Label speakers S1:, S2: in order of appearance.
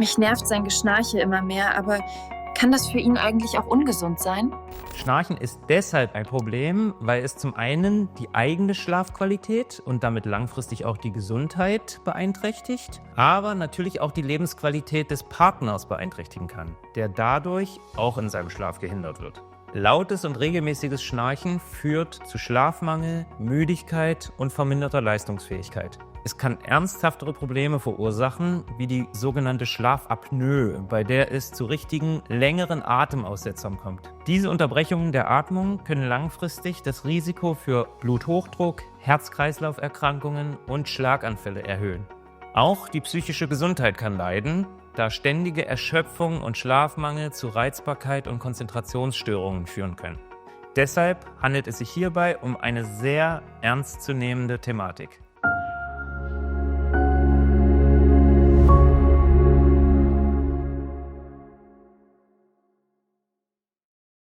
S1: Mich nervt sein Geschnarche immer mehr, aber kann das für ihn eigentlich auch ungesund sein?
S2: Schnarchen ist deshalb ein Problem, weil es zum einen die eigene Schlafqualität und damit langfristig auch die Gesundheit beeinträchtigt, aber natürlich auch die Lebensqualität des Partners beeinträchtigen kann, der dadurch auch in seinem Schlaf gehindert wird. Lautes und regelmäßiges Schnarchen führt zu Schlafmangel, Müdigkeit und verminderter Leistungsfähigkeit. Es kann ernsthaftere Probleme verursachen, wie die sogenannte Schlafapnoe, bei der es zu richtigen, längeren Atemaussetzern kommt. Diese Unterbrechungen der Atmung können langfristig das Risiko für Bluthochdruck, Herz-Kreislauf-Erkrankungen und Schlaganfälle erhöhen. Auch die psychische Gesundheit kann leiden, da ständige Erschöpfung und Schlafmangel zu Reizbarkeit und Konzentrationsstörungen führen können. Deshalb handelt es sich hierbei um eine sehr ernstzunehmende Thematik.